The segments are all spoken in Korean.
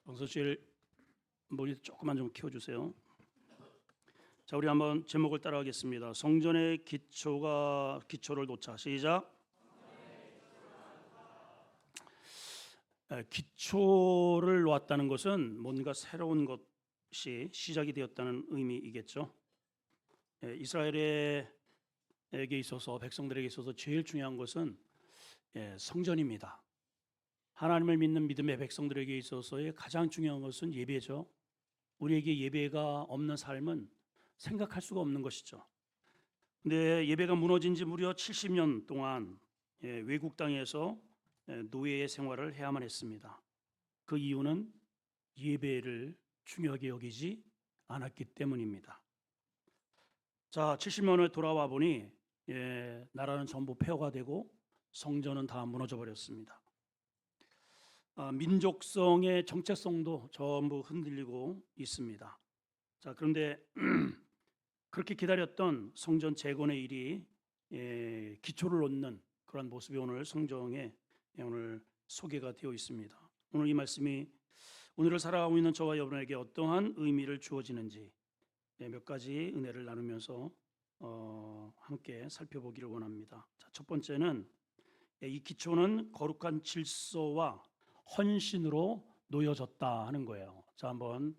원서실 모니터 조금만 좀 키워주세요. 자, 우리 한번 제목을 따라하겠습니다. 성전의 기초를 놓자. 시작. 기초를 놓았다는 것은 뭔가 새로운 것이 시작이 되었다는 의미이겠죠. 이스라엘에게 있어서, 백성들에게 있어서 제일 중요한 것은 성전입니다. 하나님을 믿는 믿음의 백성들에게 있어서의 가장 중요한 것은 예배죠. 우리에게 예배가 없는 삶은 생각할 수가 없는 것이죠. 근데 예배가 무너진 지 무려 70년 동안 외국 땅에서 노예의 생활을 해야만 했습니다. 그 이유는 예배를 중요하게 여기지 않았기 때문입니다. 자, 70년 후에 돌아와 보니 나라는 전부 폐허가 되고 성전은 다 무너져 버렸습니다. 민족성의 정체성도 전부 흔들리고 있습니다. 자, 그런데 그렇게 기다렸던 성전 재건의 일이 기초를 놓는 그런 모습이 오늘 성경에 오늘 소개가 되어 있습니다. 오늘 이 말씀이 오늘을 살아가고 있는 저와 여러분에게 어떠한 의미를 주어지는지 몇 가지 은혜를 나누면서 함께 살펴보기를 원합니다. 자, 첫 번째는 이 기초는 거룩한 질서와 헌신으로 놓여졌다 하는 거예요. 자, 한번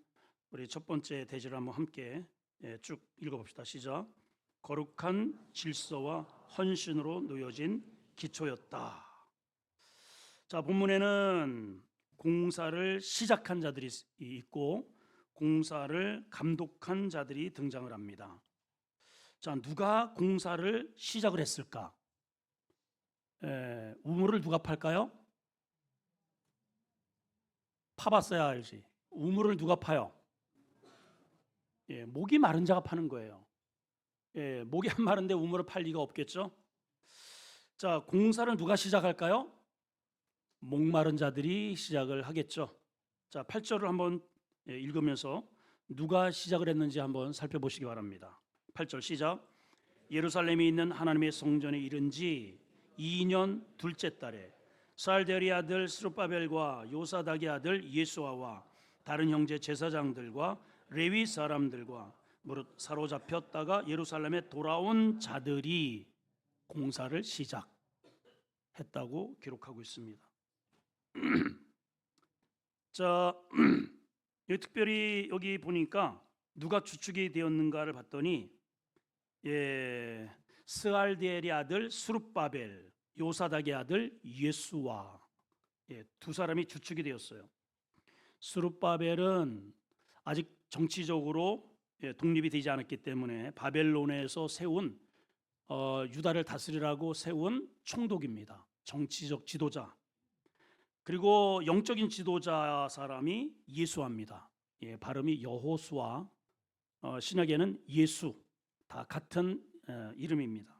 우리 첫 번째 대지를 한번 함께 쭉 읽어봅시다. 시작. 거룩한 질서와 헌신으로 놓여진 기초였다. 자, 본문에는 공사를 시작한 자들이 있고 공사를 감독한 자들이 등장을 합니다. 자, 누가 공사를 시작을 했을까? 우물을 누가 팔까요? 파봤어야 알지. 우물을 누가 파요? 목이 마른 자가 파는 거예요. 목이 안 마른데 우물을 팔 리가 없겠죠. 자, 공사를 누가 시작할까요? 목 마른 자들이 시작을 하겠죠. 자, 8절을 한번 읽으면서 누가 시작을 했는지 한번 살펴보시기 바랍니다. 8절 시작. 예루살렘에 있는 하나님의 성전에 이른 지 2년 둘째 달에 스알데리 아들 스룹바벨과 요사닥의 아들 예수아와 다른 형제 제사장들과 레위 사람들과 무릇 사로잡혔다가 예루살렘에 돌아온 자들이 공사를 시작했다고 기록하고 있습니다. 자, 특별히 여기 보니까 누가 주축이 되었는가를 봤더니 스알데리 아들 스룹바벨, 요사닥의 아들 예수와 두 사람이 주축이 되었어요. 스룹바벨은 아직 정치적으로 독립이 되지 않았기 때문에 바벨론에서 세운 유다를 다스리라고 세운 총독입니다. 정치적 지도자. 그리고 영적인 지도자 사람이 예수아입니다. 발음이 여호수아, 신약에는 예수, 다 같은 이름입니다.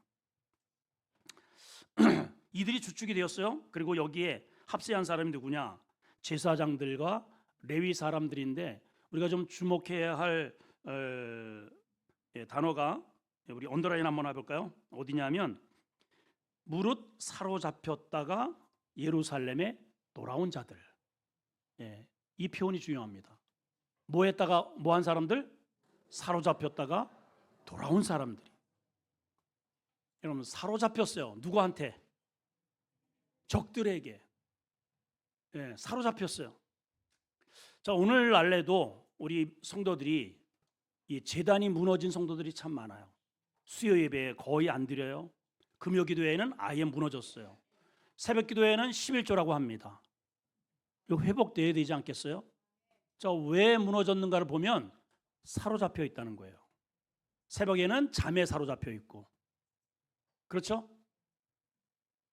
이들이 주축이 되었어요. 그리고 여기에 합세한 사람이 누구냐? 제사장들과 레위 사람들인데 우리가 좀 주목해야 할 단어가 우리 언더라인 한번 해볼까요? 어디냐면 무릇 사로잡혔다가 예루살렘에 돌아온 자들. 이 표현이 중요합니다. 뭐 했다가 뭐 한 사람들? 사로잡혔다가 돌아온 사람들이. 여러분, 사로잡혔어요. 누구한테? 적들에게. 사로잡혔어요. 자, 오늘날에도 우리 성도들이 이 제단이 무너진 성도들이 참 많아요. 수요 예배에 거의 안 드려요. 금요 기도회는 아예 무너졌어요. 새벽 기도회는 11조라고 합니다. 이거 회복돼야 되지 않겠어요? 자, 왜 무너졌는가를 보면 사로잡혀 있다는 거예요. 새벽에는 잠에 사로잡혀 있고. 그렇죠?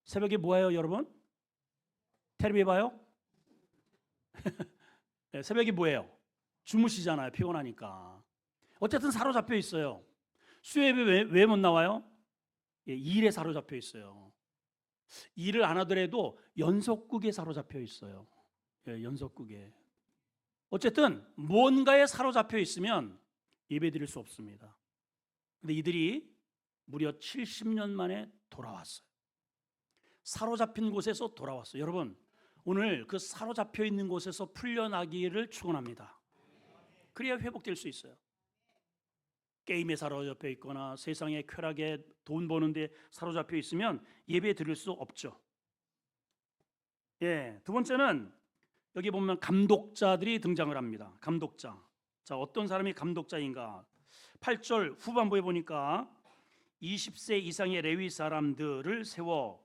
새벽에 뭐해요, 여러분? 텔레비 봐요? 새벽에 뭐해요? 주무시잖아요, 피곤하니까. 어쨌든 사로잡혀 있어요. 수요예배 왜 못 나와요? 일에 사로잡혀 있어요. 일을 안 하더라도 연속극에 사로잡혀 있어요. 연속극에. 어쨌든 뭔가에 사로잡혀 있으면 예배 드릴 수 없습니다. 근데 이들이 무려 70년 만에 돌아왔어요. 사로잡힌 곳에서 돌아왔어요. 여러분, 오늘 그 사로잡혀 있는 곳에서 풀려나기를 축원합니다. 그래야 회복될 수 있어요. 게임에 사로잡혀 있거나 세상의 쾌락에 돈 버는데 사로잡혀 있으면 예배 드릴 수 없죠. 예, 두 번째는 여기 보면 감독자들이 등장을 합니다. 감독자. 자, 어떤 사람이 감독자인가? 8절 후반부에 보니까 20세 이상의 레위 사람들을 세워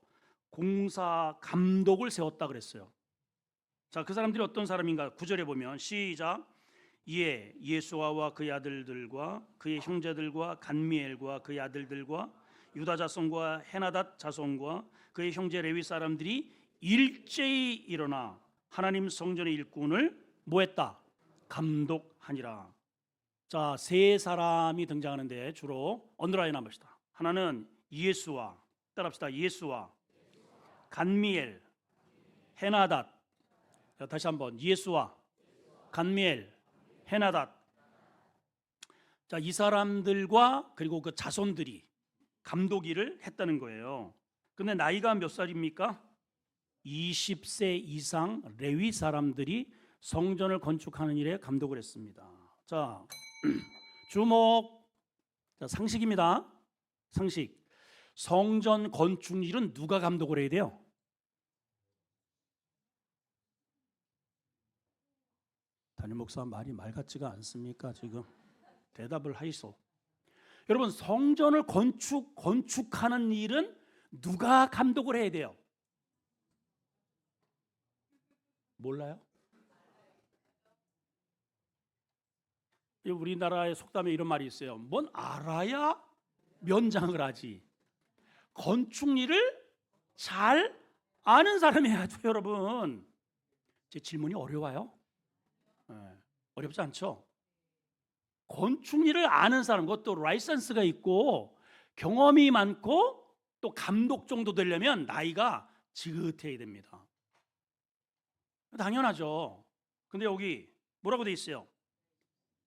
공사 감독을 세웠다 그랬어요. 자, 그 사람들이 어떤 사람인가? 9절에 보면 시작. 이에 예수아와 그의 아들들과 그의 형제들과 간미엘과 그의 아들들과 유다 자손과 헤나닷 자손과 그의 형제 레위 사람들이 일제히 일어나 하나님 성전의 일꾼을 뭐했다? 감독하니라. 자, 세 사람이 등장하는데 주로 언더라인 한번 봅시다. 하나는 예수아, 따라합시다. 예수아, 간미엘, 헤나닷. 자, 다시 한번 예수아, 간미엘, 헤나닷. 자, 이 사람들과 그리고 그 자손들이 감독일을 했다는 거예요. 근데 나이가 몇 살입니까? 20세 이상 레위 사람들이 성전을 건축하는 일에 감독을 했습니다. 자, 주목. 자, 상식입니다. 상식. 성전 건축 일은 누가 감독을 해야 돼요? 담임 목사 말이 말 같지가 않습니까? 지금 대답을 하이소. 여러분, 성전을 건축하는 일은 누가 감독을 해야 돼요? 몰라요? 우리나라의 속담에 이런 말이 있어요. 뭔 알아야 면장을 하지. 건축 일을 잘 아는 사람이 해야죠, 여러분. 제 질문이 어려워요? 네, 어렵지 않죠? 건축 일을 아는 사람, 그것도 라이선스가 있고 경험이 많고 또 감독 정도 되려면 나이가 지긋해야 됩니다. 당연하죠. 근데 여기 뭐라고 돼 있어요?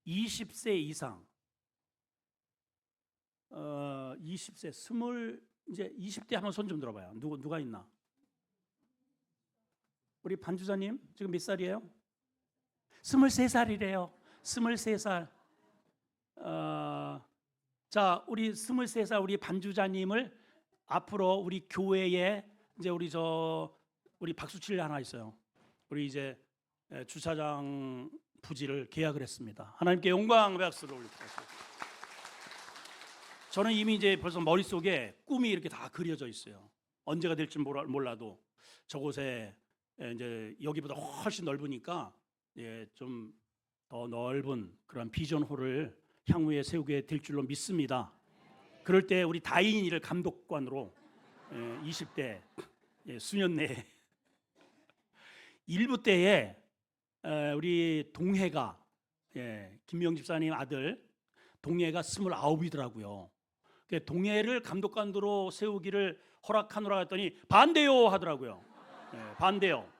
20세 이상. 20세, 이제 20대 한번 손 좀 들어봐요. 누가 있나? 우리 반주자님 지금 몇 살이에요? 23살이래요. 23살. 자, 우리 23살 우리 반주자님을 앞으로 우리 교회에 이제 우리 박수칠 하나 있어요. 우리 이제 주차장 부지를 계약을 했습니다. 하나님께 영광 박수를 올리겠습니다. 저는 이미 이제 벌써 머릿속에 꿈이 이렇게 다 그려져 있어요. 언제가 될지 몰라도 저곳에 이제 여기보다 훨씬 넓으니까 좀 더 넓은 그런 비전홀을 향후에 세우게 될 줄로 믿습니다. 그럴 때 우리 다인이를 감독관으로 20대 수년 내에 일부 때에 우리 동해가 김명 집사님 아들 동해가 29이더라고요. 동해를 감독관으로 세우기를 허락하노라 했더니 반대요 하더라고요. 반대요.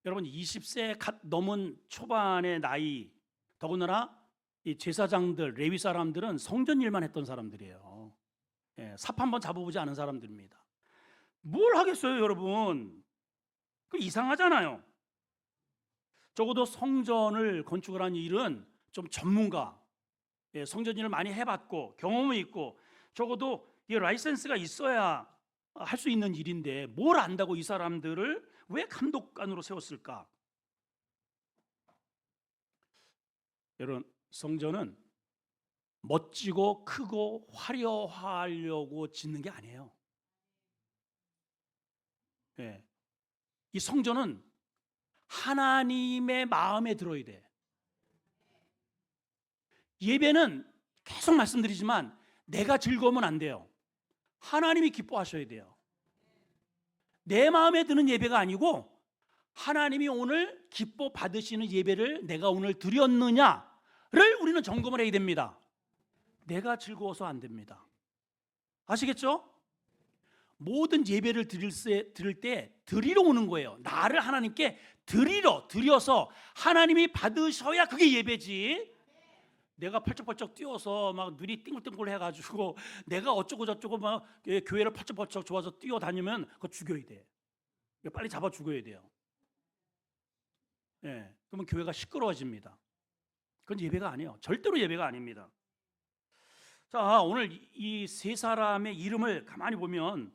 여러분 20세 갓 넘은 초반의 나이, 더군다나 이 제사장들, 레위 사람들은 성전 일만 했던 사람들이에요. 삽 한번 잡아보지 않은 사람들입니다. 뭘 하겠어요, 여러분? 그 이상하잖아요. 적어도 성전을 건축을 한 일은 좀 전문가, 성전 일을 많이 해봤고 경험이 있고 적어도 이 라이센스가 있어야 할 수 있는 일인데 뭘 안다고 이 사람들을 왜 감독관으로 세웠을까? 여러분, 성전은 멋지고 크고 화려하려고 짓는 게 아니에요. 이 성전은 하나님의 마음에 들어야 돼. 예배는 계속 말씀드리지만 내가 즐거우면 안 돼요. 하나님이 기뻐하셔야 돼요. 내 마음에 드는 예배가 아니고 하나님이 오늘 기뻐 받으시는 예배를 내가 오늘 드렸느냐를 우리는 점검을 해야 됩니다. 내가 즐거워서 안 됩니다. 아시겠죠? 모든 예배를 드릴 때 드리러 오는 거예요. 나를 하나님께 드려서 하나님이 받으셔야 그게 예배지. 내가 펄쩍펄쩍 뛰어서 막 눈이 띵글띵글 해가지고 내가 어쩌고 저쩌고 막 교회를 펄쩍펄쩍 좋아서 뛰어다니면 그거 죽여야 돼. 빨리 잡아 죽어야 돼요. 예, 그러면 교회가 시끄러워집니다. 그건 예배가 아니에요. 절대로 예배가 아닙니다. 자, 오늘 이 세 사람의 이름을 가만히 보면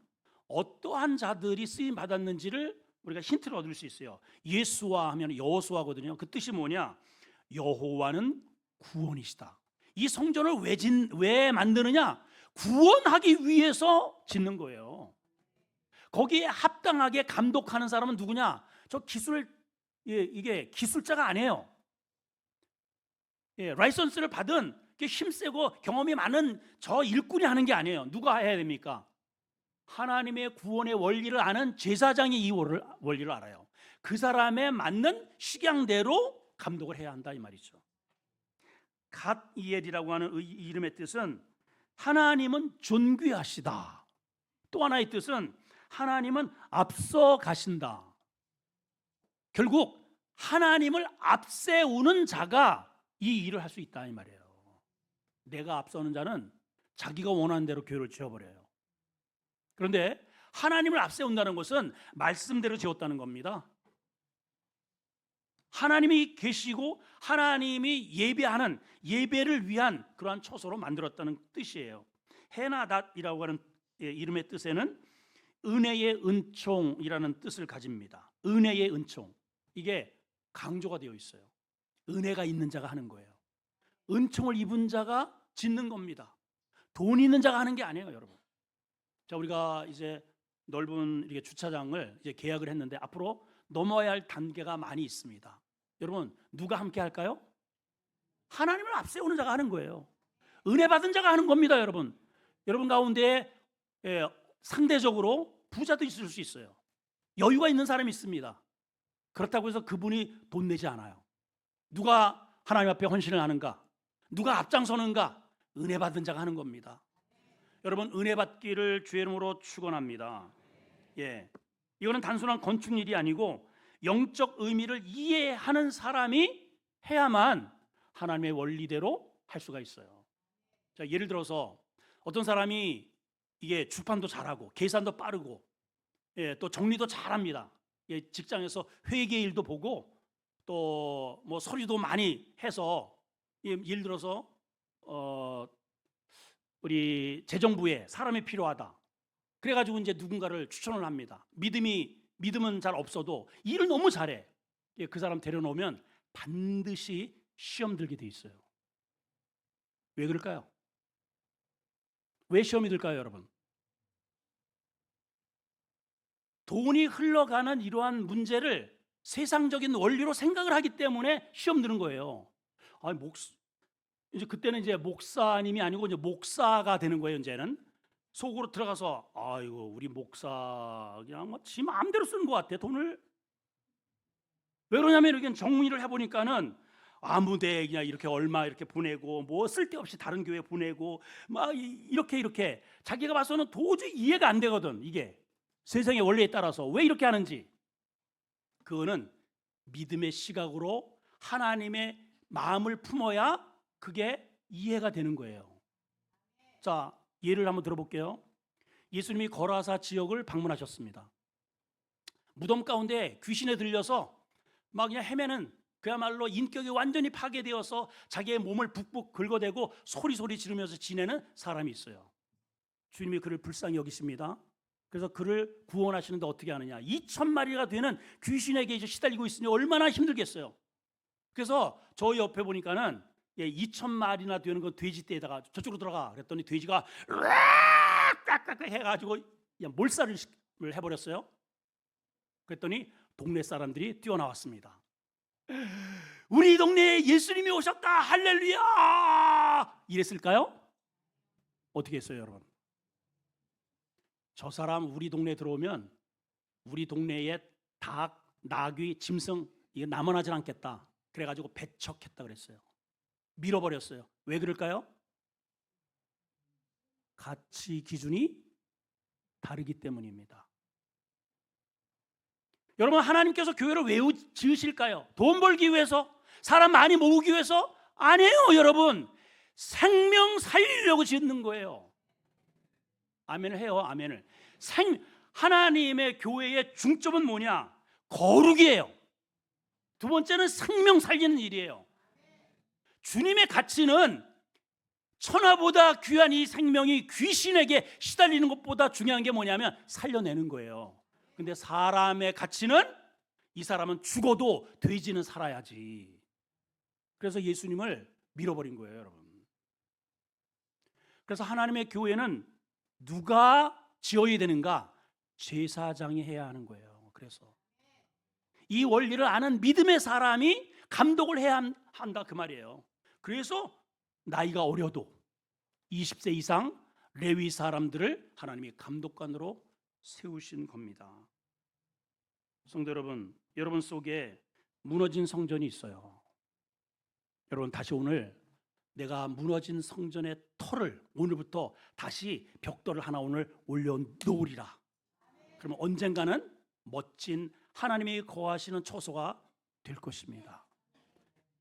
어떠한 자들이 쓰임 받았는지를 우리가 힌트를 얻을 수 있어요. 예수와 하면 여호수아거든요. 그 뜻이 뭐냐? 여호와는 구원이시다. 이 성전을 왜 만드느냐? 구원하기 위해서 짓는 거예요. 거기에 합당하게 감독하는 사람은 누구냐? 저 이게 기술자가 아니에요. 라이선스를 받은 힘세고 경험이 많은 저 일꾼이 하는 게 아니에요. 누가 해야 됩니까? 하나님의 구원의 원리를 아는 제사장이 이 원리를 알아요. 그 사람에 맞는 식양대로 감독을 해야 한다 이 말이죠. 갓이엘이라고 하는 이 이름의 뜻은 하나님은 존귀하시다. 또 하나의 뜻은 하나님은 앞서 가신다. 결국 하나님을 앞세우는 자가 이 일을 할 수 있다 이 말이에요. 내가 앞서는 자는 자기가 원하는 대로 교회를 지어버려요. 그런데 하나님을 앞세운다는 것은 말씀대로 지었다는 겁니다. 하나님이 계시고 하나님이 예배하는 예배를 위한 그러한 처소로 만들었다는 뜻이에요. 헤나닷이라고 하는 이름의 뜻에는 은혜의 은총이라는 뜻을 가집니다. 은혜의 은총, 이게 강조가 되어 있어요. 은혜가 있는 자가 하는 거예요. 은총을 입은 자가 짓는 겁니다. 돈 있는 자가 하는 게 아니에요, 여러분. 자, 우리가 이제 넓은 이렇게 주차장을 이제 계약을 했는데 앞으로 넘어야 할 단계가 많이 있습니다. 여러분, 누가 함께 할까요? 하나님을 앞세우는 자가 하는 거예요. 은혜 받은 자가 하는 겁니다, 여러분. 여러분 가운데 상대적으로 부자도 있을 수 있어요. 여유가 있는 사람이 있습니다. 그렇다고 해서 그분이 돈 내지 않아요. 누가 하나님 앞에 헌신을 하는가? 누가 앞장서는가? 은혜 받은 자가 하는 겁니다. 여러분, 은혜 받기를 주의 이름으로 축원합니다. 이거는 단순한 건축 일이 아니고 영적 의미를 이해하는 사람이 해야만 하나님의 원리대로 할 수가 있어요. 자, 예를 들어서 어떤 사람이 이게 주판도 잘하고 계산도 빠르고 또 정리도 잘합니다. 직장에서 회계 일도 보고 또 뭐 서류도 많이 해서 예를 들어서 우리 재정부에 사람이 필요하다. 그래가지고 이제 누군가를 추천을 합니다. 믿음은 잘 없어도 일을 너무 잘해. 그 사람 데려놓으면 반드시 시험 들게 돼 있어요. 왜 그럴까요? 왜 시험이 들까요, 여러분? 돈이 흘러가는 이러한 문제를 세상적인 원리로 생각을 하기 때문에 시험 드는 거예요. 이제 그때는 이제 목사님이 아니고 이제 목사가 되는 거예요. 이제는 속으로 들어가서 아이고 우리 목사 그냥 뭐 지 마음대로 쓰는 것 같아 돈을. 왜 그러냐면 이렇게 정리를 해보니까는 아무데 그냥 이렇게 얼마 이렇게 보내고 뭐 쓸데없이 다른 교회 보내고 막 이렇게 자기가 봐서는 도저히 이해가 안 되거든. 이게 세상의 원리에 따라서 왜 이렇게 하는지. 그거는 믿음의 시각으로 하나님의 마음을 품어야 그게 이해가 되는 거예요. 자, 예를 한번 들어볼게요. 예수님이 거라사 지역을 방문하셨습니다. 무덤 가운데 귀신에 들려서 막 그냥 헤매는, 그야말로 인격이 완전히 파괴되어서 자기의 몸을 북북 긁어대고 소리 지르면서 지내는 사람이 있어요. 주님이 그를 불쌍히 여기십니다. 그래서 그를 구원하시는데 어떻게 하느냐? 2,000마리가 되는 귀신에게 이제 시달리고 있으니 얼마나 힘들겠어요. 그래서 저 옆에 보니까는 2,000마리나 되는 건 돼지떼에다가 저쪽으로 들어가 그랬더니 돼지가 깍깍 해가지고 그냥 몰살을 해버렸어요. 그랬더니 동네 사람들이 뛰어나왔습니다. 우리 동네에 예수님이 오셨다, 할렐루야, 이랬을까요? 어떻게 했어요, 여러분? 저 사람 우리 동네에 들어오면 우리 동네에 닭, 나귀, 짐승 이게 남아나질 않겠다. 그래가지고 배척했다 그랬어요. 밀어버렸어요. 왜 그럴까요? 가치 기준이 다르기 때문입니다. 여러분, 하나님께서 교회를 왜 지으실까요? 돈 벌기 위해서? 사람 많이 모으기 위해서? 아니에요, 여러분. 생명 살리려고 짓는 거예요. 아멘을 해요, 아멘을. 하나님의 교회의 중점은 뭐냐? 거룩이에요. 두 번째는 생명 살리는 일이에요. 주님의 가치는 천하보다 귀한 이 생명이 귀신에게 시달리는 것보다 중요한 게 뭐냐면 살려내는 거예요. 근데 사람의 가치는 이 사람은 죽어도 돼지는 살아야지. 그래서 예수님을 밀어버린 거예요, 여러분. 그래서 하나님의 교회는 누가 지어야 되는가? 제사장이 해야 하는 거예요. 그래서 이 원리를 아는 믿음의 사람이 감독을 해야 한다 그 말이에요. 그래서 나이가 어려도 20세 이상 레위 사람들을 하나님이 감독관으로 세우신 겁니다. 성도 여러분, 여러분 속에 무너진 성전이 있어요. 여러분 다시 오늘 내가 무너진 성전의 터를 오늘부터 다시 벽돌을 하나 오늘 올려놓으리라. 그러면 언젠가는 멋진 하나님이 거하시는 처소가 될 것입니다.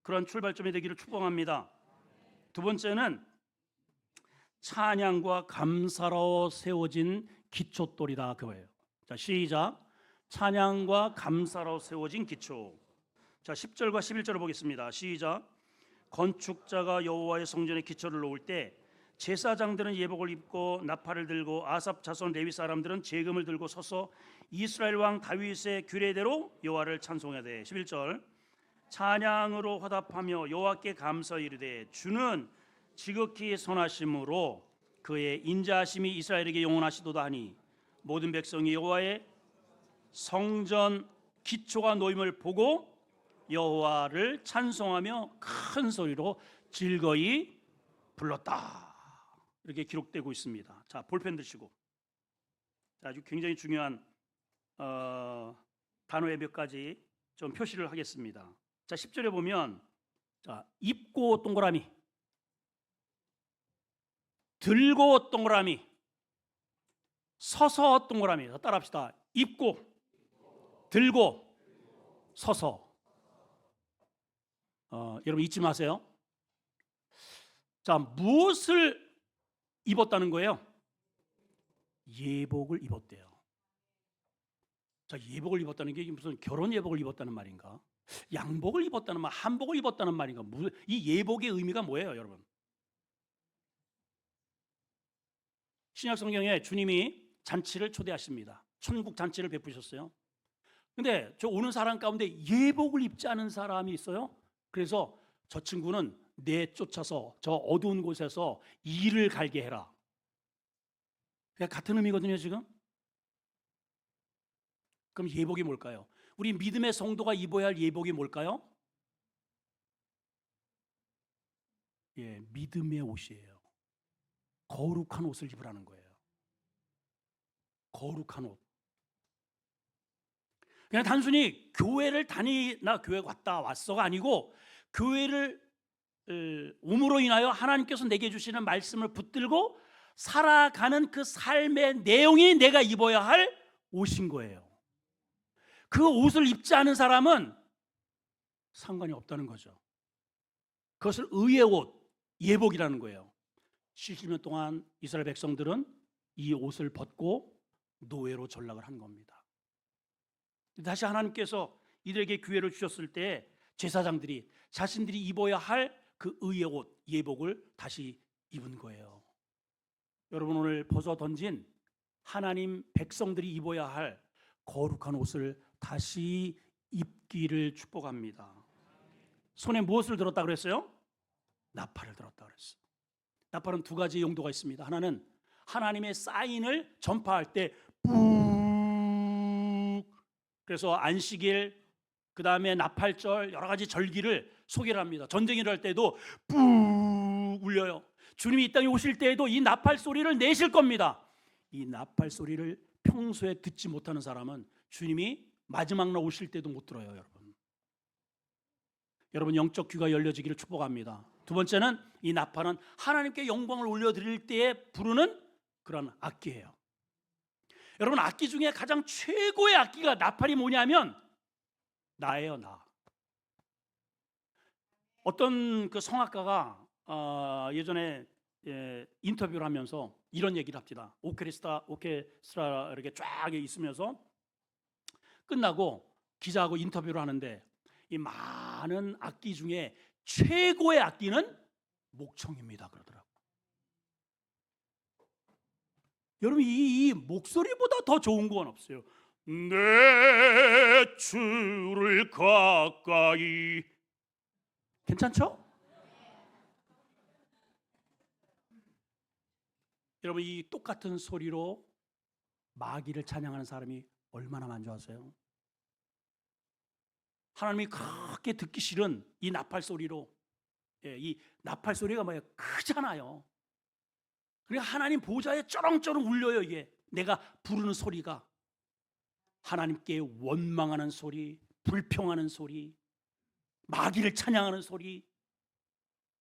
그런 출발점이 되기를 축복합니다. 두 번째는 찬양과 감사로 세워진 기초돌이다 그거예요. 자, 시작. 찬양과 감사로 세워진 기초. 자, 10절과 11절을 보겠습니다. 시작. 건축자가 여호와의 성전에 기초를 놓을 때 제사장들은 예복을 입고 나팔을 들고 아삽 자손 레위 사람들은 제금을 들고 서서 이스라엘 왕 다윗의 규례대로 여호와를 찬송해야 돼. 11절. 찬양으로 화답하며 여호와께 감사 이르되 주는 지극히 선하심으로 그의 인자하심이 이스라엘에게 영원하시도다 하니 모든 백성이 여호와의 성전 기초가 놓임을 보고 여호와를 찬송하며 큰 소리로 즐거이 불렀다. 이렇게 기록되고 있습니다. 자, 볼펜 드시고 아주 굉장히 중요한 단어의 몇 가지 좀 표시를 하겠습니다. 자, 10절에 보면 자, 입고 동그라미, 들고 동그라미, 서서 동그라미. 따라합시다. 입고, 들고, 서서. 여러분 잊지 마세요. 자, 무엇을 입었다는 거예요? 예복을 입었대요. 자, 예복을 입었다는 게 무슨 결혼 예복을 입었다는 말인가? 양복을 입었다는 말, 한복을 입었다는 말인가? 이 예복의 의미가 뭐예요, 여러분? 신약 성경에 주님이 잔치를 초대하십니다. 천국 잔치를 베푸셨어요. 근데 저 오는 사람 가운데 예복을 입지 않은 사람이 있어요. 그래서 저 친구는 내쫓아서 저 어두운 곳에서 일을 갈게 해라. 같은 의미거든요, 지금. 그럼 예복이 뭘까요? 우리 믿음의 성도가 입어야 할 예복이 뭘까요? 예, 믿음의 옷이에요. 거룩한 옷을 입으라는 거예요. 거룩한 옷. 그냥 단순히 교회를 다니나 교회 갔다 왔어가 아니고 교회를 옴으로 인하여 하나님께서 내게 주시는 말씀을 붙들고 살아가는 그 삶의 내용이 내가 입어야 할 옷인 거예요. 그 옷을 입지 않은 사람은 상관이 없다는 거죠. 그것을 의의 옷, 예복이라는 거예요. 70년 동안 이스라엘 백성들은 이 옷을 벗고 노예로 전락을 한 겁니다. 다시 하나님께서 이들에게 기회를 주셨을 때 제사장들이 자신들이 입어야 할 그 의의 옷, 예복을 다시 입은 거예요. 여러분 오늘 벗어 던진 하나님 백성들이 입어야 할 거룩한 옷을 다시 입기를 축복합니다. 손에 무엇을 들었다 그랬어요? 나팔을 들었다 그랬어요. 나팔은 두 가지 용도가 있습니다. 하나는 하나님의 사인을 전파할 때 뿜, 그래서 안식일 그 다음에 나팔절 여러 가지 절기를 소개를 합니다. 전쟁을 할 때도 뿜 울려요. 주님이 이 땅에 오실 때에도 이 나팔 소리를 내실 겁니다. 이 나팔 소리를 평소에 듣지 못하는 사람은 주님이 마지막 날 오실 때도 못 들어요, 여러분. 여러분 영적 귀가 열려지기를 축복합니다. 두 번째는 이 나팔은 하나님께 영광을 올려드릴 때에 부르는 그런 악기예요. 여러분 악기 중에 가장 최고의 악기가 나팔이 뭐냐면 나예요, 나. 어떤 그 성악가가 예전에 인터뷰를 하면서 이런 얘기를 합니다. 오케스트라 이렇게 쫙 있으면서 끝나고 기자하고 인터뷰를 하는데 이 많은 악기 중에 최고의 악기는 목청입니다 그러더라고요. 여러분 이 목소리보다 더 좋은 건 없어요. 내 주를 가까이. 괜찮죠? 여러분 이 똑같은 소리로 마귀를 찬양하는 사람이 얼마나 많죠? 하나님이 그렇게 듣기 싫은 이 나팔 소리로, 이 나팔 소리가 뭐예요? 크잖아요. 그러니까 하나님 보좌에 쩌렁쩌렁 울려요. 이게 내가 부르는 소리가 하나님께 원망하는 소리, 불평하는 소리, 마귀를 찬양하는 소리,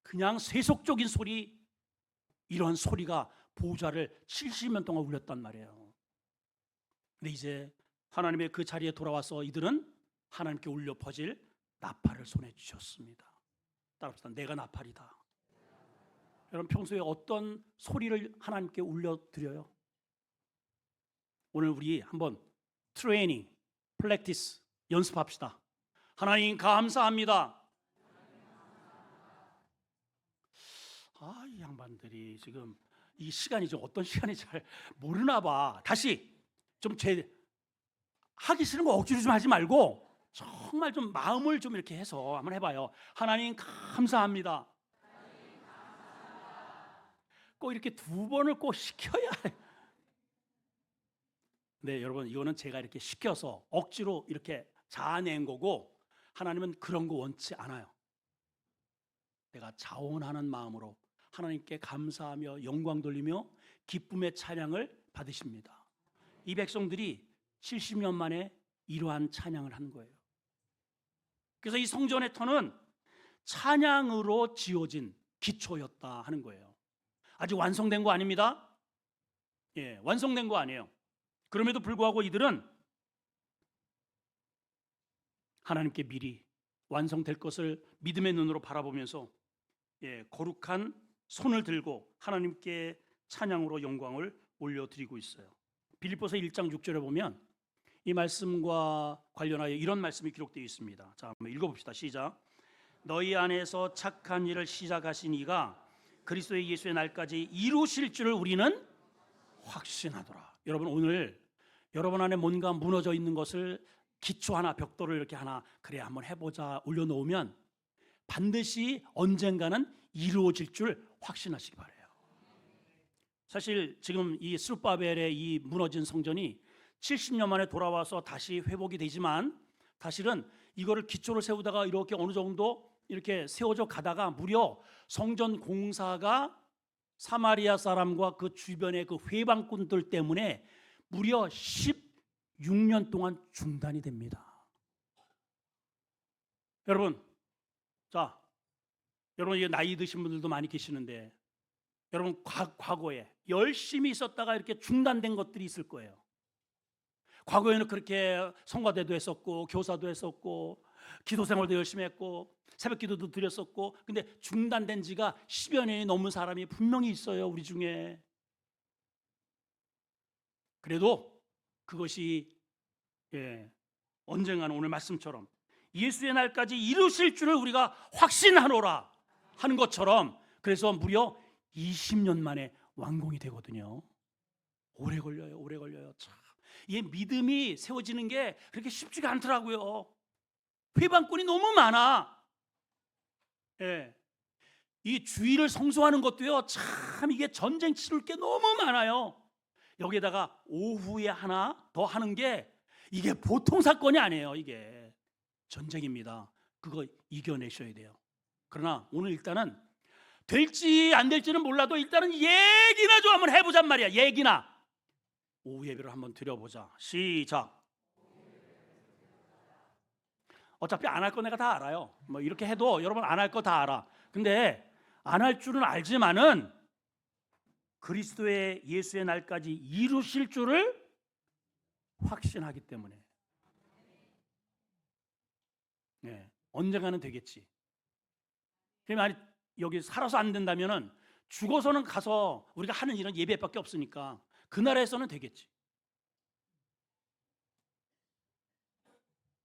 그냥 세속적인 소리, 이런 소리가 보좌를 70년 동안 울렸단 말이에요. 근데 이제 하나님의 그 자리에 돌아와서 이들은 하나님께 울려 퍼질 나팔을 손에 쥐었습니다. 따라합시다. 내가 나팔이다. 여러분 평소에 어떤 소리를 하나님께 울려드려요? 오늘 우리 한번 트레이닝, 플렉티스 연습합시다. 하나님 감사합니다. 이 양반들이 지금 이 시간이 좀 어떤 시간이 잘 모르나 봐. 다시 좀 하기 싫은 거 억지로 좀 하지 말고 정말 좀 마음을 좀 이렇게 해서 한번 해봐요. 하나님 감사합니다. 꼭 이렇게 두 번을 꼭 시켜야 해. 네, 여러분 이거는 제가 이렇게 시켜서 억지로 이렇게 자아낸 거고 하나님은 그런 거 원치 않아요. 내가 자원하는 마음으로 하나님께 감사하며 영광 돌리며 기쁨의 찬양을 받으십니다. 이 백성들이 70년 만에 이러한 찬양을 한 거예요. 그래서 이 성전의 터는 찬양으로 지어진 기초였다 하는 거예요. 아직 완성된 거 아닙니다. 완성된 거 아니에요. 그럼에도 불구하고 이들은 하나님께 미리 완성될 것을 믿음의 눈으로 바라보면서 거룩한 손을 들고 하나님께 찬양으로 영광을 올려드리고 있어요. 빌립보서 1장 6절에 보면 이 말씀과 관련하여 이런 말씀이 기록되어 있습니다. 자, 한번 읽어봅시다. 시작. 너희 안에서 착한 일을 시작하신 이가 그리스도의 예수의 날까지 이루실 줄을 우리는 확신하더라. 여러분 오늘 여러분 안에 뭔가 무너져 있는 것을 기초 하나, 벽돌을 이렇게 하나 그래 한번 해보자 올려놓으면 반드시 언젠가는 이루어질 줄 확신하시기 바라요. 사실 지금 이 스룹바벨의 이 무너진 성전이 70년 만에 돌아와서 다시 회복이 되지만 사실은 이거를 기초를 세우다가 이렇게 어느 정도 이렇게 세워져 가다가 무려 성전 공사가 사마리아 사람과 그 주변의 그 회방꾼들 때문에 무려 16년 동안 중단이 됩니다. 여러분, 자, 여러분 이게 나이 드신 분들도 많이 계시는데 여러분 과거에 열심히 있었다가 이렇게 중단된 것들이 있을 거예요. 과거에는 그렇게 성가대도 했었고 교사도 했었고 기도 생활도 열심히 했고 새벽 기도도 드렸었고 근데 중단된 지가 10여 년이 넘은 사람이 분명히 있어요. 우리 중에. 그래도 그것이 언젠가는 오늘 말씀처럼 예수의 날까지 이루실 줄을 우리가 확신하노라 하는 것처럼 그래서 무려 20년 만에 완공이 되거든요. 오래 걸려요. 참. 이 믿음이 세워지는 게 그렇게 쉽지가 않더라고요. 회방꾼이 너무 많아. 이 주일을 성수하는 것도요. 참 이게 전쟁 치를 게 너무 많아요. 여기에다가 오후에 하나 더 하는 게 이게 보통 사건이 아니에요. 이게 전쟁입니다. 그거 이겨내셔야 돼요. 그러나 오늘 일단은 될지 안 될지는 몰라도 일단은 얘기나 좀 한번 해보잔 말이야. 얘기나 오후 예배를 한번 드려보자. 시작. 어차피 안 할 거 내가 다 알아요. 뭐 이렇게 해도 여러분 안 할 거 다 알아. 근데 안 할 줄은 알지만은 그리스도의 예수의 날까지 이루실 줄을 확신하기 때문에 언젠가는 되겠지. 만약 여기 살아서 안 된다면은 죽어서는 가서 우리가 하는 일은 예배밖에 없으니까 그 나라에서는 되겠지.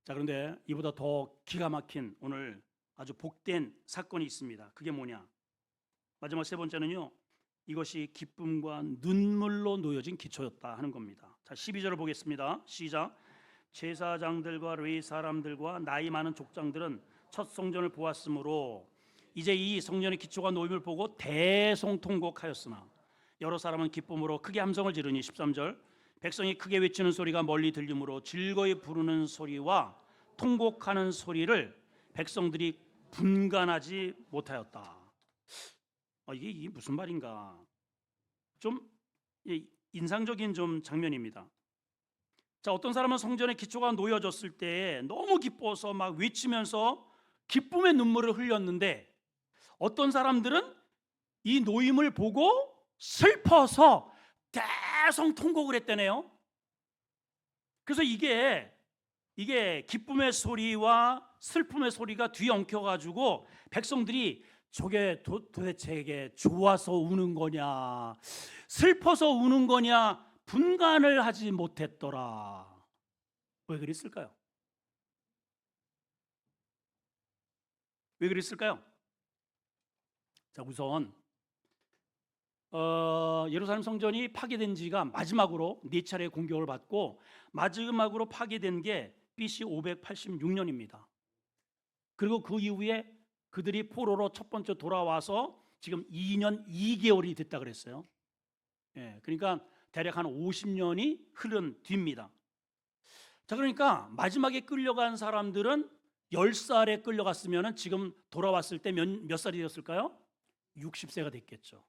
자, 그런데 이보다 더 기가 막힌 오늘 아주 복된 사건이 있습니다. 그게 뭐냐? 마지막 세 번째는요, 이것이 기쁨과 눈물로 놓여진 기초였다 하는 겁니다. 자, 12절을 보겠습니다. 시작. 제사장들과 레위 사람들과 나이 많은 족장들은 첫 성전을 보았으므로 이제 이 성전의 기초가 놓임을 보고 대성통곡하였으나 여러 사람은 기쁨으로 크게 함성을 지르니 13절 백성이 크게 외치는 소리가 멀리 들리므로 즐거이 부르는 소리와 통곡하는 소리를 백성들이 분간하지 못하였다. 이게 무슨 말인가? 좀 인상적인 좀 장면입니다. 자, 어떤 사람은 성전의 기초가 놓여졌을 때 너무 기뻐서 막 외치면서 기쁨의 눈물을 흘렸는데 어떤 사람들은 이 놓임을 보고 슬퍼서 대성통곡을 했다네요. 그래서 이게 기쁨의 소리와 슬픔의 소리가 뒤엉켜가지고 백성들이 저게 도대체 이게 좋아서 우는 거냐 슬퍼서 우는 거냐 분간을 하지 못했더라. 왜 그랬을까요? 왜 그랬을까요? 자, 우선 예루살렘 성전이 파괴된 지가 마지막으로 4차례 공격을 받고 마지막으로 파괴된 게 BC 586년입니다. 그리고 그 이후에 그들이 포로로 첫 번째 돌아와서 지금 2년 2개월이 됐다 그랬어요. 그러니까 대략 한 50년이 흐른 뒤입니다. 자, 그러니까 마지막에 끌려간 사람들은 10살에 끌려갔으면 지금 돌아왔을 때 몇 살이 되었을까요? 60세가 됐겠죠.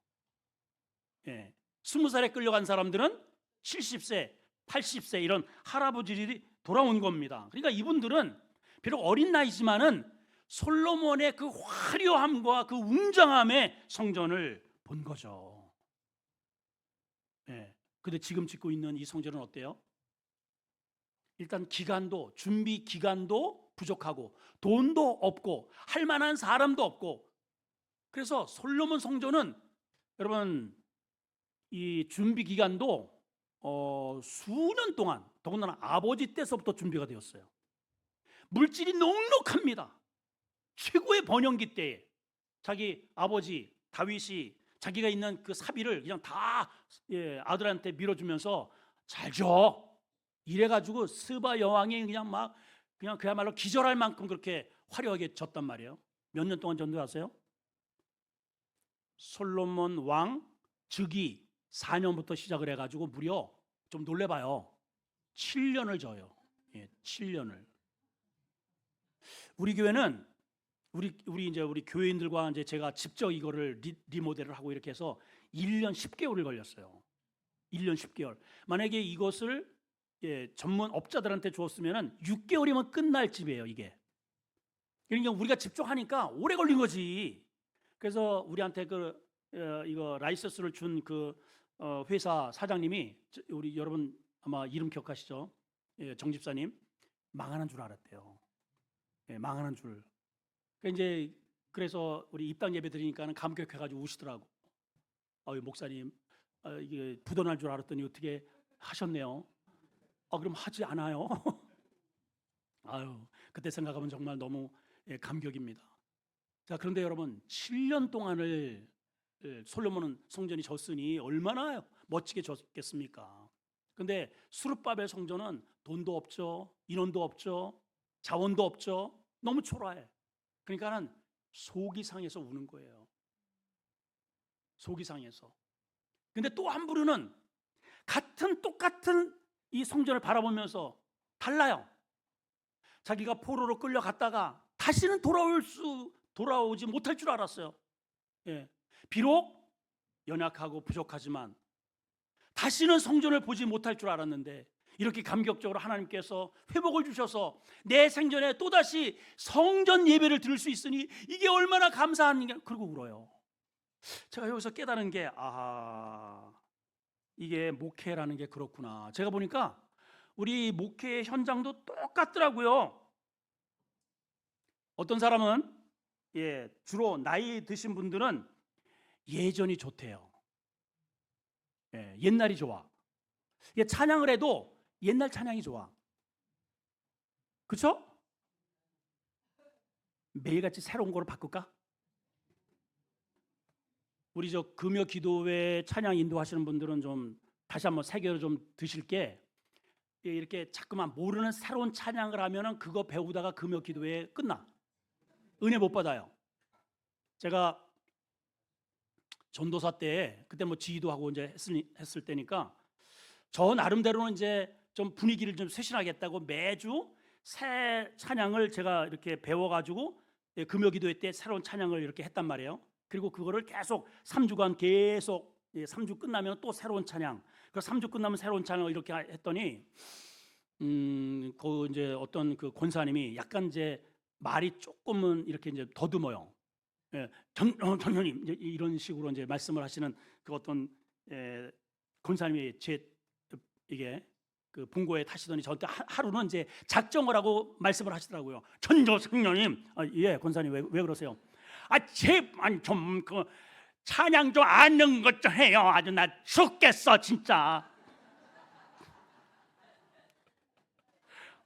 20살에 끌려간 사람들은 70세, 80세 이런 할아버지들이 돌아온 겁니다. 그러니까 이분들은 비록 어린 나이지만은 솔로몬의 그 화려함과 그 웅장함의 성전을 본 거죠. 근데 지금 짓고 있는 이 성전은 어때요? 일단 기간도, 준비 기간도 부족하고 돈도 없고 할 만한 사람도 없고, 그래서 솔로몬 성전은 여러분 이 준비 기간도 수년 동안, 더군다나 아버지 때서부터 준비가 되었어요. 물질이 넉넉합니다. 최고의 번영기 때에 자기 아버지 다윗이 자기가 있는 그 사비를 그냥 다 아들한테 밀어주면서 잘 줘. 이래가지고 스바 여왕이 그냥 그야말로 기절할 만큼 그렇게 화려하게 졌단 말이에요. 몇 년 동안 전도하세요? 솔로몬 왕 즉위 4년부터 시작을 해가지고 무려 좀 놀래봐요. 7년을 져요. 7년을. 우리 교회는 우리 교회인들과 이제 제가 직접 이거를 리모델을 하고 이렇게 해서 1년 10개월을 걸렸어요. 1년 10개월. 만약에 이것을 전문 업자들한테 주었으면은 6개월이면 끝날 집이에요, 이게. 그러니까 우리가 집중하니까 오래 걸린 거지. 그래서 우리한테 이거 라이센스를 준 그 회사 사장님이, 우리 여러분 아마 이름 기억하시죠? 정 집사님, 망하는 줄 알았대요. 망하는 줄. 그래서 우리 입당 예배 드리니까는 감격해가지고 우시더라고. 목사님, 이게 부도날 줄 알았더니 어떻게 하셨네요. 그럼 하지 않아요? 그때 생각하면 정말 너무 감격입니다. 자, 그런데 여러분 7년 동안을 솔로몬은 성전이 졌으니 얼마나 멋지게 졌겠습니까? 근데 수르바벨 성전은 돈도 없죠, 인원도 없죠, 자원도 없죠. 너무 초라해. 그러니까는 속이 상해서 우는 거예요. 속이 상해서. 근데 또 한 부류는 똑같은 이 성전을 바라보면서 달라요. 자기가 포로로 끌려갔다가 다시는 돌아오지 못할 줄 알았어요. 비록 연약하고 부족하지만 다시는 성전을 보지 못할 줄 알았는데 이렇게 감격적으로 하나님께서 회복을 주셔서 내 생전에 또다시 성전 예배를 드릴 수 있으니 이게 얼마나 감사한가. 그리고 울어요. 제가 여기서 깨달은 게 이게 목회라는 게 그렇구나. 제가 보니까 우리 목회 현장도 똑같더라고요. 어떤 사람은 주로 나이 드신 분들은 예전이 좋대요. 예, 옛날이 좋아. 이게 찬양을 해도 옛날 찬양이 좋아. 그렇죠? 매일같이 새로운 거로 바꿀까? 우리 저 금요 기도회 찬양 인도하시는 분들은 좀 다시 한번 새겨로 좀 드실 게, 이렇게 자꾸만 모르는 새로운 찬양을 하면은 그거 배우다가 금요 기도회 끝나. 은혜 못 받아요. 제가 전도사 때 그때 뭐 지휘도 하고 이제 했을 때니까 저 나름대로는 이제 좀 분위기를 좀 쇄신하겠다고 매주 새 찬양을 제가 이렇게 배워가지고 금요 기도회 때 새로운 찬양을 이렇게 했단 말이에요. 그리고 그거를 계속 3주간 계속 3주 끝나면 또 새로운 찬양, 그 3주 끝나면 새로운 찬양을 이렇게 했더니 그 이제 어떤 그 권사님이 약간 이제 말이 조금은 이렇게 이제 더듬어요. 예, 전혀님 이런 식으로 이제 말씀을 하시는 그 어떤 권사님이 제 이게 그 본고에 타시더니 저한테 하루는 이제 작정을 하고 말씀을 하시더라고요. 전조 성령님, 예, 권사님 왜 그러세요? 아니 좀 그 찬양 좀 아는 것 좀 해요. 아주 나 죽겠어 진짜.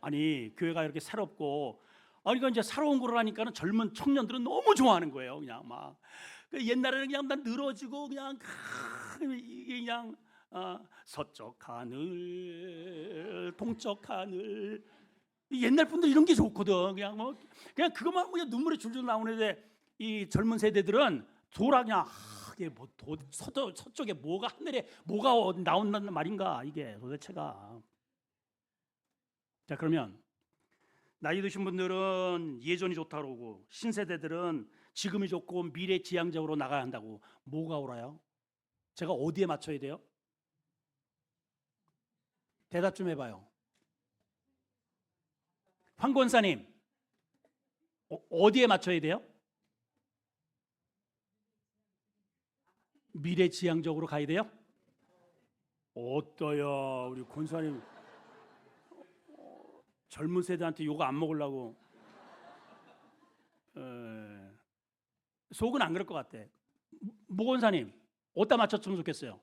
아니 교회가 이렇게 새롭고, 아니 그 이제 새로운 거를 하니까는 젊은 청년들은 너무 좋아하는 거예요. 그냥 막 옛날에는 그냥 난 늘어지고 그냥 서쪽 하늘 동쪽 하늘, 옛날 분들 이런 게 좋거든. 그냥 뭐 그냥 그것만 그냥 눈물이 줄줄 나오는데 이 젊은 세대들은 돌아 그냥 이게 뭐 서쪽에 뭐가 하늘에 뭐가 나온다는 말인가 이게 도대체가. 자, 그러면 나이 드신 분들은 예전이 좋다 그러고 신세대들은 지금이 좋고 미래지향적으로 나가야 한다고. 뭐가 옳아요? 제가 어디에 맞춰야 돼요? 대답 좀 해봐요. 황 권사님, 어디에 맞춰야 돼요? 미래지향적으로 가야 돼요? 어떠야 우리 권사님 젊은 세대한테 욕 안 먹으려고. 속은 안 그럴 것 같아. 모 권사님 어디다 맞췄으면 좋겠어요?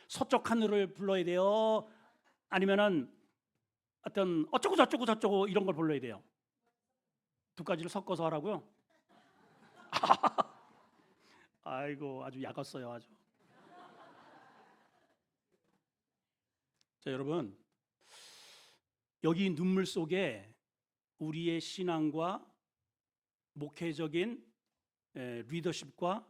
서쪽 하늘을 불러야 돼요? 아니면은 어떤 어쩌고 저쩌고 이런 걸 불러야 돼요? 두 가지를 섞어서 하라고요? 아이고 아주 약었어요 아주. 자, 여러분, 여기 눈물 속에 우리의 신앙과 목회적인 리더십과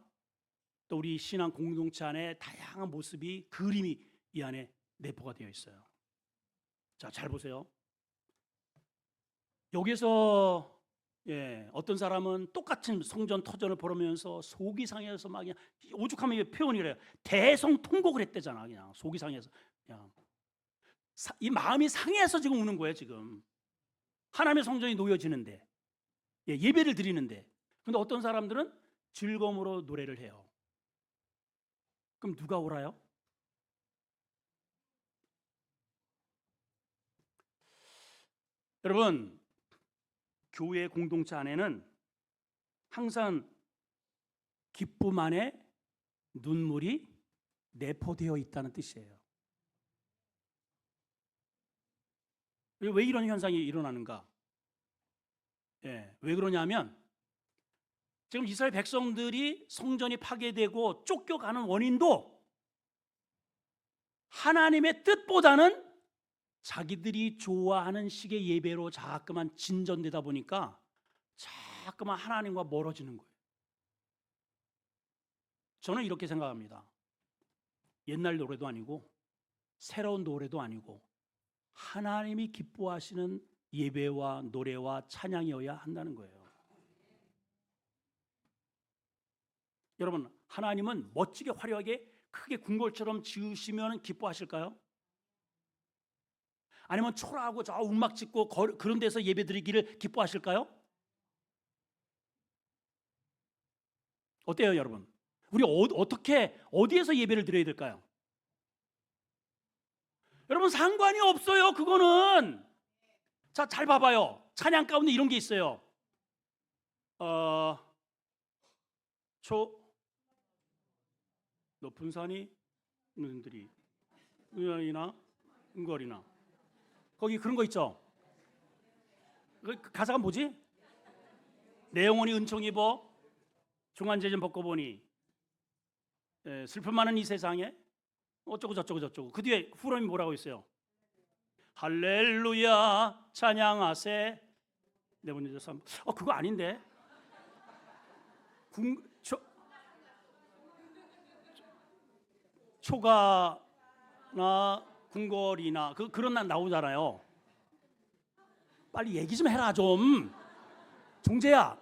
또 우리 신앙 공동체 안에 다양한 모습이, 그림이 이 안에 내포가 되어 있어요. 자, 잘 보세요. 여기서 어떤 사람은 똑같은 성전 터전을 보면서 속이 상해서 막 그냥 오죽하면 표현이 그래요. 대성통곡을 했대잖아. 그냥 속이 상해서 그냥 이 마음이 상해서 지금 우는 거예요. 지금 하나님의 성전이 놓여지는데, 예배를 드리는데, 근데 어떤 사람들은 즐거움으로 노래를 해요. 그럼 누가 옳아요? 여러분, 교회 공동체 안에는 항상 기쁨 안에 눈물이 내포되어 있다는 뜻이에요. 왜 이런 현상이 일어나는가? 왜 그러냐면 지금 이스라엘 백성들이 성전이 파괴되고 쫓겨가는 원인도 하나님의 뜻보다는 자기들이 좋아하는 식의 예배로 자꾸만 진전되다 보니까 자꾸만 하나님과 멀어지는 거예요. 저는 이렇게 생각합니다. 옛날 노래도 아니고 새로운 노래도 아니고 하나님이 기뻐하시는 예배와 노래와 찬양이어야 한다는 거예요. 여러분, 하나님은 멋지게 화려하게 크게 궁궐처럼 지으시면 기뻐하실까요? 아니면 초라하고 저 움막 짓고 그런 데서 예배 드리기를 기뻐하실까요? 어때요, 여러분? 우리 어떻게 어디에서 예배를 드려야 될까요? 여러분, 상관이 없어요. 그거는. 자, 잘 봐봐요. 찬양 가운데 이런 게 있어요. 높은 산이 눈들이 은연이나 은거리나 거기 그런 거 있죠. 그 가사가 뭐지? 내 영혼이 은총 입어 중환제좀 벗고 보니 슬픔 많은 이 세상에 어쩌고 저쩌고 저쩌고. 그 뒤에 후렴이 뭐라고 있어요? 할렐루야 찬양하세. 네 번째 삶. 그거 아닌데. 초가나 궁궐이나 그런 날 나오잖아요. 빨리 얘기 좀 해라 좀. 종재야.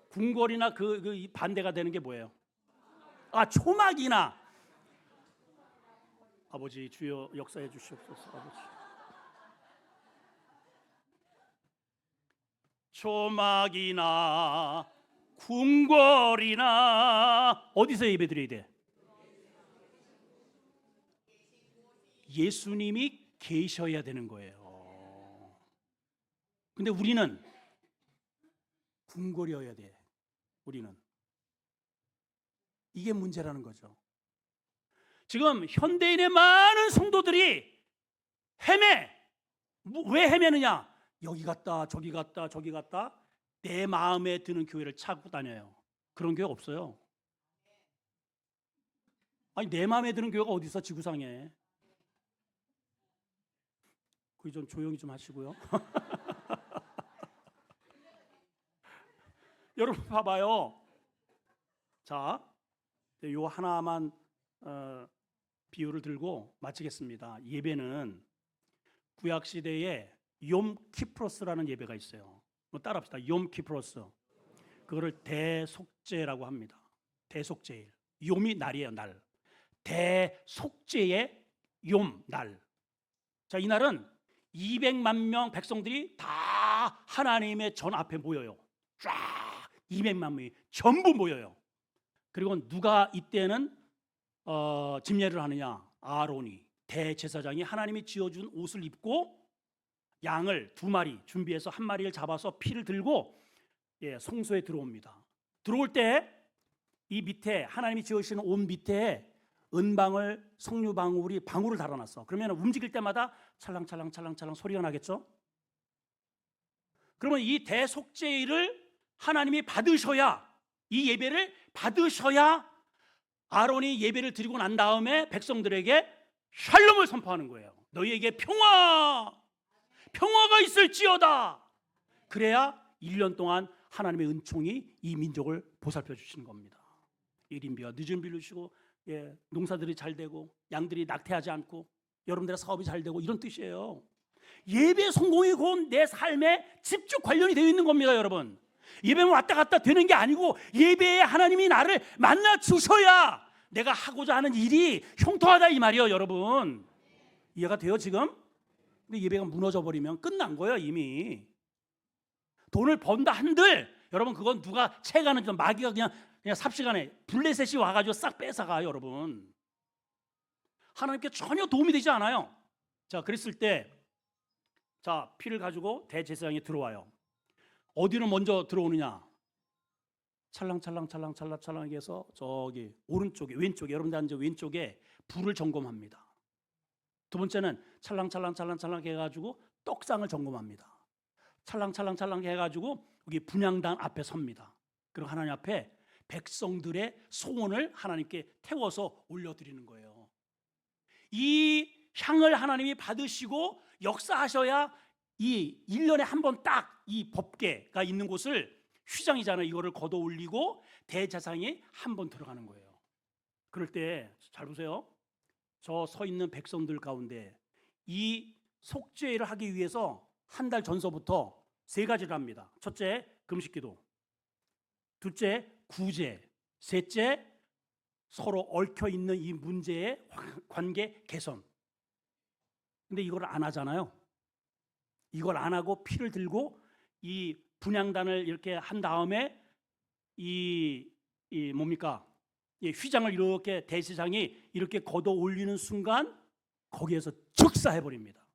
궁궐이나 그 반대가 되는 게 뭐예요? 초막이나. 아버지 주여 역사해 주시옵소서. 아버지. 초막이나 궁궐이나 어디서 예배드려야 돼? 예수님이 계셔야 되는 거예요. 근데 우리는 궁궐이어야 돼. 우리는 이게 문제라는 거죠. 지금 현대인의 많은 성도들이 헤매. 왜 헤매느냐? 여기 갔다 저기 갔다 저기 갔다 내 마음에 드는 교회를 찾고 다녀요. 그런 교회 없어요. 아니 내 마음에 드는 교회가 어디 있어 지구상에. 그게 좀 조용히 좀 하시고요. 여러분 봐봐요. 자, 요 하나만 비유를 들고 마치겠습니다. 예배는 구약 시대에 욤 키프로스라는 예배가 있어요. 따라합시다. 욤 키프로스. 그거를 대속죄라고 합니다. 대속죄일. 욤이 날이에요, 날. 대속죄의 욤 날. 자, 이 날은 200만 명 백성들이 다 하나님의 전 앞에 모여요. 쫙 200만 명이 전부 모여요. 그리고 누가 이때는 집례를 하느냐? 아론이, 대제사장이 하나님이 지어준 옷을 입고 양을 2마리 준비해서 1마리를 잡아서 피를 들고 성소에 들어옵니다. 들어올 때 이 밑에 하나님이 지으시는 옷 밑에 은방울, 석류방울이 방울을 달아놨어. 그러면 움직일 때마다 찰랑찰랑 찰랑찰랑 소리가 나겠죠? 그러면 이 대속죄를 하나님이 받으셔야, 이 예배를 받으셔야 아론이 예배를 드리고 난 다음에 백성들에게 샬롬을 선포하는 거예요. 너희에게 평화가 있을지어다. 그래야 1년 동안 하나님의 은총이 이 민족을 보살펴 주시는 겁니다. 일인비와 늦은 비를 주시고 농사들이 잘 되고 양들이 낙태하지 않고 여러분들의 사업이 잘 되고 이런 뜻이에요. 예배 성공이 곧 내 삶에 직접 관련이 되어 있는 겁니다. 여러분, 예배만 왔다 갔다 되는 게 아니고 예배에 하나님이 나를 만나 주셔야 내가 하고자 하는 일이 형통하다 이 말이에요. 여러분, 이해가 돼요 지금? 근데 예배가 무너져 버리면 끝난 거예요. 이미 돈을 번다 한들 여러분, 그건 누가 채가는 좀 마귀가 그냥 삽시간에 블레셋이 와가지고 싹 뺏어가요. 여러분, 하나님께 전혀 도움이 되지 않아요. 자, 그랬을 때 자, 피를 가지고 대제사장이 들어와요. 어디로 먼저 들어오느냐? 찰랑찰랑찰랑찰랑찰랑하게 해서 저기 오른쪽에, 왼쪽에, 여러분들 앉아 왼쪽에 불을 점검합니다. 두 번째는 찰랑찰랑찰랑찰랑 해가지고 떡상을 점검합니다. 찰랑찰랑찰랑 해가지고 여기 분향단 앞에 섭니다. 그리고 하나님 앞에 백성들의 소원을 하나님께 태워서 올려드리는 거예요. 이 향을 하나님이 받으시고 역사하셔야 이 1년에 한 번 딱 이 법궤가 있는 곳을, 휘장이잖아요, 이거를 걷어 올리고 대제사장이 한 번 들어가는 거예요. 그럴 때 잘 보세요. 저 서 있는 백성들 가운데 이 속죄를 하기 위해서 한 달 전서부터 3가지를 합니다. 첫째, 금식기도. 둘째, 구제. 셋째, 서로 얽혀 있는 이 문제의 관계 개선. 근데 이걸 안 하잖아요. 이걸 안 하고 피를 들고 이 분향단을 이렇게 한 다음에 이 뭡니까? 이 휘장을 이렇게 대제사장이 이렇게 걷어 올리는 순간 거기에서 즉사해 버립니다.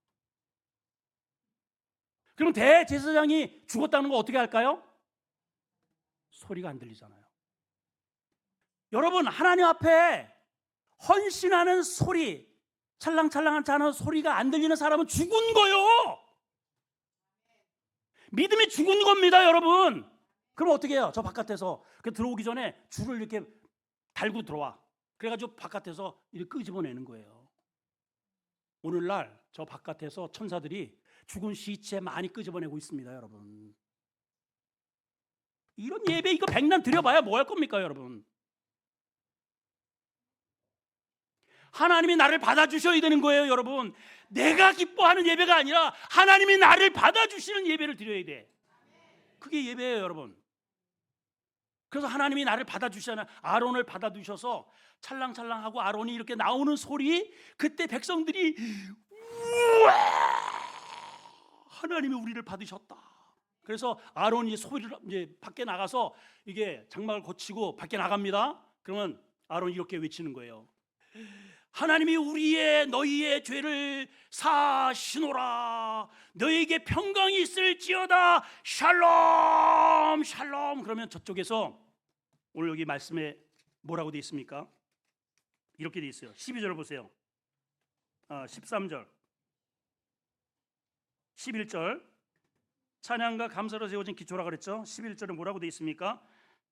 그럼 대제사장이 죽었다는 거 어떻게 할까요? 소리가 안 들리잖아요. 여러분, 하나님 앞에 헌신하는 소리, 찰랑찰랑한 자는 소리가 안 들리는 사람은 죽은 거요. 믿음이 죽은 겁니다, 여러분. 그럼 어떻게 해요? 저 바깥에서 들어오기 전에 줄을 이렇게 달고 들어와. 그래가지고 바깥에서 이렇게 끄집어내는 거예요. 오늘날 저 바깥에서 천사들이 죽은 시체 많이 끄집어내고 있습니다, 여러분. 이런 예배 이거 백날 드려봐야 뭐 할 겁니까, 여러분? 하나님이 나를 받아주셔야 되는 거예요, 여러분. 내가 기뻐하는 예배가 아니라 하나님이 나를 받아주시는 예배를 드려야 돼. 그게 예배예요, 여러분. 그래서 하나님이 나를 받아주시잖아요. 아론을 받아주셔서 찰랑찰랑하고 아론이 이렇게 나오는 소리, 그때 백성들이 우와, 하나님이 우리를 받으셨다. 그래서 아론이 소리를 이제 밖에 나가서 이게 장막을 고치고 밖에 나갑니다. 그러면 아론이 이렇게 외치는 거예요. 하나님이 너희의 죄를 사시노라. 너희에게 평강이 있을지어다. 샬롬 샬롬. 그러면 저쪽에서 오늘 여기 말씀에 뭐라고 되어 있습니까? 이렇게 되어 있어요. 12절 보세요. 13절 11절 찬양과 감사로 세워진 기초라 그랬죠. 11절에 뭐라고 되어 있습니까?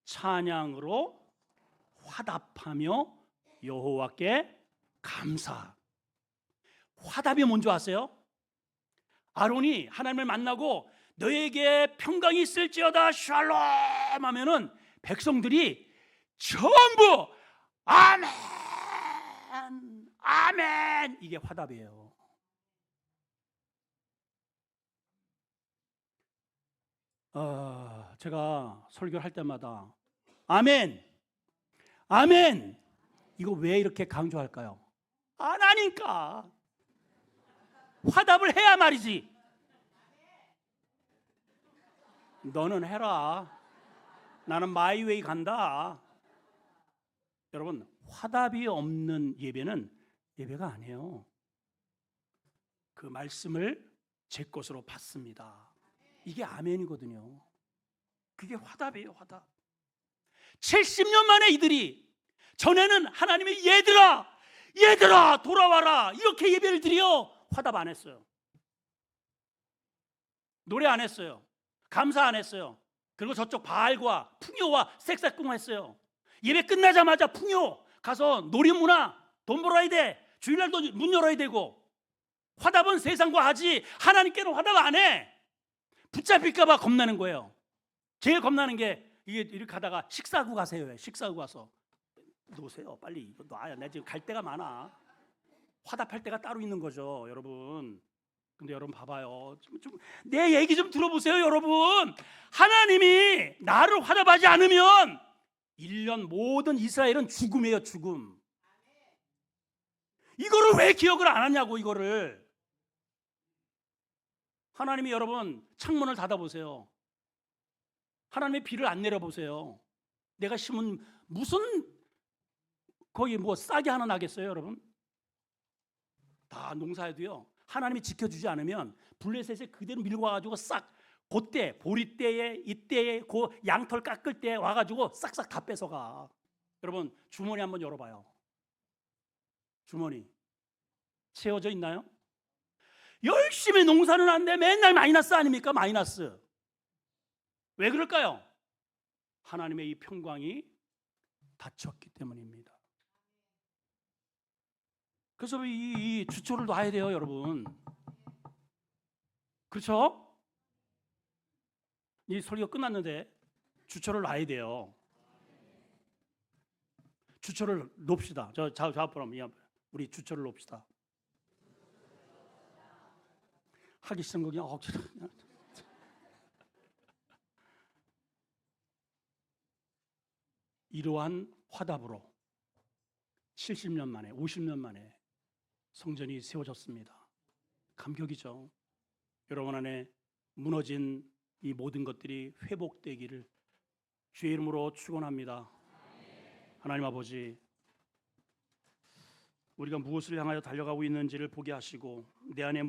찬양으로 화답하며 여호와께 감사. 화답이 뭔지 아세요? 아론이 하나님을 만나고 너에게 평강이 있을지어다 샬롬 하면은 백성들이 전부 아멘 아멘, 이게 화답이에요. 제가 설교를 할 때마다 아멘 아멘, 이거 왜 이렇게 강조할까요? 안 하니까. 화답을 해야 말이지. 너는 해라. 나는 마이웨이 간다. 여러분, 화답이 없는 예배는 예배가 아니에요. 그 말씀을 제 것으로 받습니다. 이게 아멘이거든요. 그게 화답이에요, 화답. 70년 만에 이들이, 전에는 하나님이 얘들아 돌아와라 이렇게 예배를 드려 화답 안 했어요. 노래 안 했어요. 감사 안 했어요. 그리고 저쪽 바알과 풍요와 섹스궁했어요. 예배 끝나자마자 풍요 가서 놀이문화 돈 벌어야 돼. 주일날도 문 열어야 되고. 화답은 세상과 하지 하나님께는 화답 안 해. 붙잡힐까 봐 겁나는 거예요. 제일 겁나는 게 이게 이렇게 가다가 식사하고 가세요. 식사하고 가서 놓으세요. 빨리 이거 놔야. 내 지금 갈 데가 많아. 화답할 때가 따로 있는 거죠, 여러분. 근데 여러분 봐봐요. 내 얘기 좀 들어보세요, 여러분. 하나님이 나를 화답하지 않으면 1년 모든 이스라엘은 죽음이에요, 죽음. 이거를 왜 기억을 안 하냐고, 이거를. 하나님이 여러분 창문을 닫아보세요. 하나님의 비를 안 내려보세요. 내가 심은 무슨 거기 뭐 싹이 하나 나겠어요, 여러분? 다 농사에도요, 하나님이 지켜주지 않으면 블레셋에 그대로 밀고 와가지고 싹 그때 보리때에 이때에 그 양털 깎을 때 와가지고 싹싹 다 뺏어가. 여러분 주머니 한번 열어봐요. 주머니 채워져 있나요? 열심히 농사는 하는데 맨날 마이너스 아닙니까? 마이너스. 왜 그럴까요? 하나님의 이 평강이 닫혔기 때문입니다. 그래서 이 주초를 놔야 돼요, 여러분. 그렇죠? 이 설교가 끝났는데 주초를 놔야 돼요. 주초를 놓읍시다. 저 좌우처럼 우리 주초를 놓읍시다. 하기 싫은 거 그냥 억지로. 이러한 화답으로 70년 만에 50년 만에 성전이 세워졌습니다. 감격이죠. 여러분 안에 무너진 이 모든 것들이 회복되기를 주의 이름으로 축원합니다. 하나님 아버지, 우리가 무엇을 향하여 달려가고 있는지를 보게 하시고 내 안에